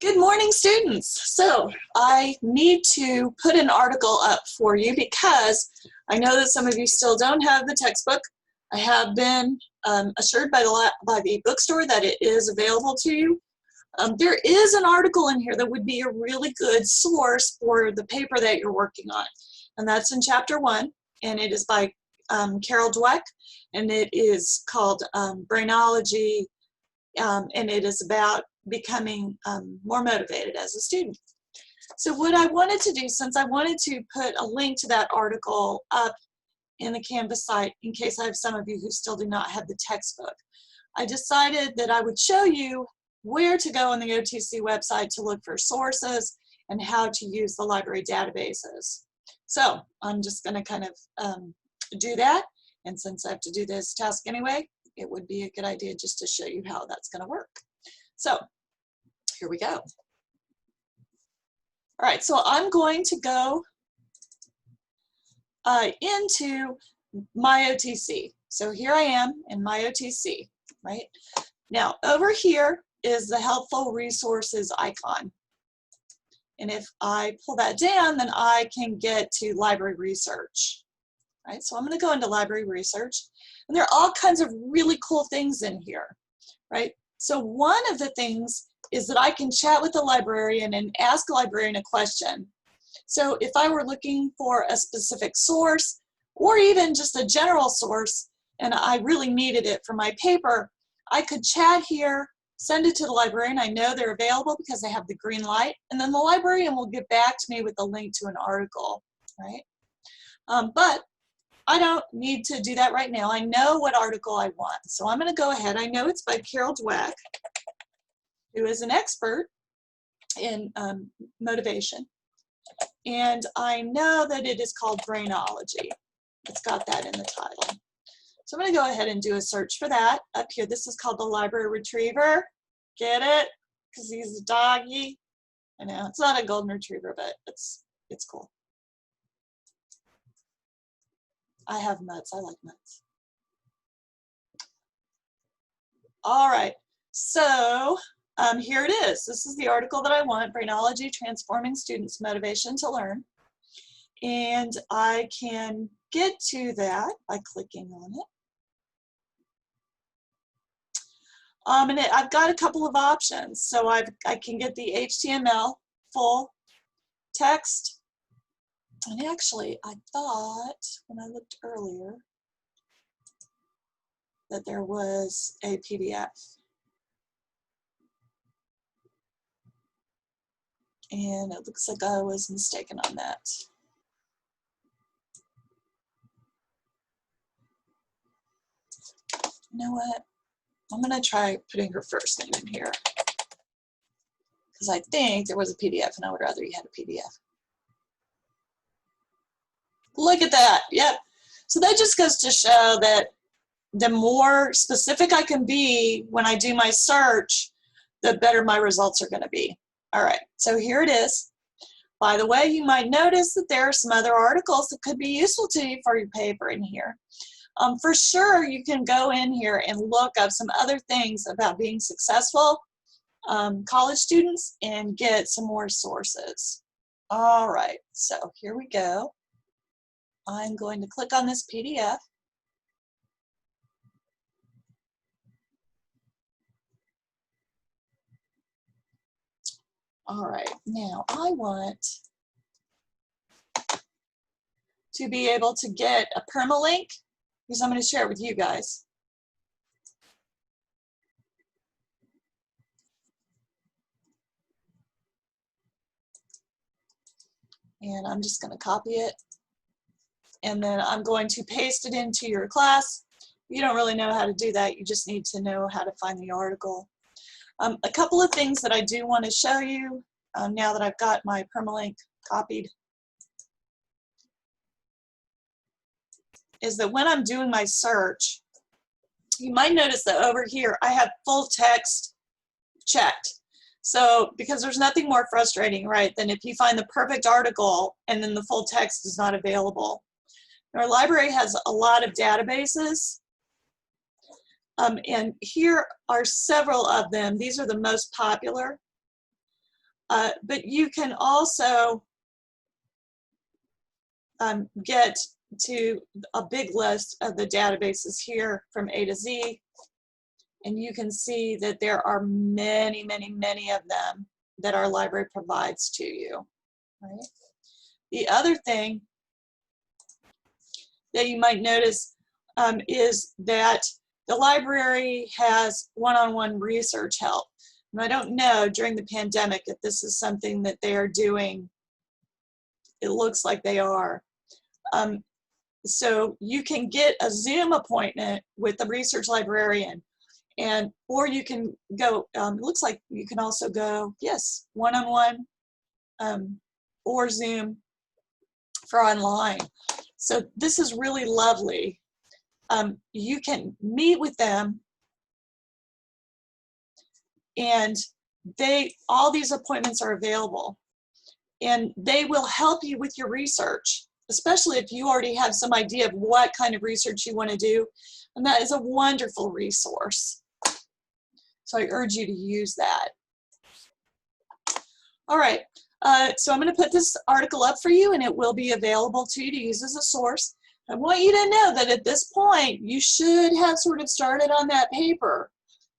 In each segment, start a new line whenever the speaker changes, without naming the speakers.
Good morning, students. So I need to put an article up for you because I know that some of you still don't have the textbook. I have been assured by the bookstore that it is available to you. There is an article in here that would be a really good source for the paper that you're working on. And that's in chapter 1, and it is by Carol Dweck, and it is called Brainology, and it is about becoming more motivated as a student. So what I wanted to do, since I wanted to put a link to that article up in the Canvas site in case I have some of you who still do not have the textbook, I decided that I would show you where to go on the OTC website to look for sources and how to use the library databases. So I'm just going to kind of do that, and since I have to do this task anyway, it would be a good idea just to show you how that's going to work. So here we go. All right, so I'm going to go into my OTC. So here I am in my OTC, right? Now over here is the helpful resources icon. And if I pull that down, then I can get to library research. Right, so I'm going to go into library research, and there are all kinds of really cool things in here, right? So one of the things is that I can chat with the librarian and ask a librarian a question. So if I were looking for a specific source, or even just a general source, and I really needed it for my paper, I could chat here, send it to the librarian. I know they're available because they have the green light, and then the librarian will get back to me with a link to an article, right? But I don't need to do that right now. I know what article I want. So I'm going to go ahead. I know it's by Carol Dweck, who is an expert in motivation. And I know that it is called Brainology. It's got that in the title. So I'm going to go ahead and do a search for that. Up here, this is called the Library Retriever. Get it? Because he's a doggy. I know, it's not a golden retriever, but it's cool. I have mutts. I like mutts. All right, so here it is. This is the article that I want, Brainology, Transforming Students' Motivation to Learn. And I can get to that by clicking on it. And I've got a couple of options. So I can get the HTML full text. And actually, I thought when I looked earlier that there was a PDF. And it looks like I was mistaken on that. You know what? I'm going to try putting her first name in here, because I think there was a PDF, and I would rather you had a PDF. Look at that. Yep. So that just goes to show that the more specific I can be when I do my search, the better my results are going to be. All right, so here it is. By the way, you might notice that there are some other articles that could be useful to you for your paper in here. For sure, you can go in here and look up some other things about being successful college students and get some more sources. All right, so here we go. I'm going to click on this PDF. All right, now I want to be able to get a permalink, because I'm going to share it with you guys. And I'm just going to copy it. And then I'm going to paste it into your class. You don't really know how to do that. You just need to know how to find the article. A couple of things that I do want to show you now that I've got my permalink copied is that when I'm doing my search, you might notice that over here I have full text checked. So because there's nothing more frustrating, right, than if you find the perfect article and then the full text is not available. Our library has a lot of databases, and here are several of them. These are the most popular. But you can also get to a big list of the databases here from A to Z, and you can see that there are many, many, many of them that our library provides to you. Right? The other thing that you might notice is that the library has one-on-one research help. And I don't know during the pandemic if this is something that they are doing. It looks like they are. So you can get a Zoom appointment with the research librarian, or you can go, it looks like you can also go, yes, one-on-one or Zoom for online. So this is really lovely. You can meet with them, and all these appointments are available, and they will help you with your research, especially if you already have some idea of what kind of research you want to do, and that is a wonderful resource. So I urge you to use that. All right, so I'm going to put this article up for you, and it will be available to you to use as a source. I want you to know that at this point, you should have sort of started on that paper.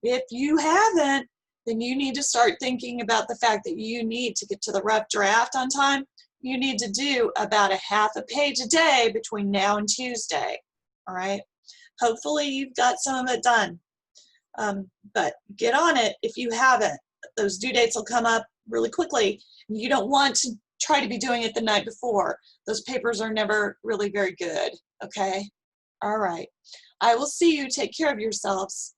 If you haven't, then you need to start thinking about the fact that you need to get to the rough draft on time. You need to do about a half a page a day between now and Tuesday, all right? Hopefully you've got some of it done, but get on it if you haven't. Those due dates will come up really quickly. You don't want to try to be doing it the night before. Those papers are never really very good, okay? All right. I will see you. Take care of yourselves.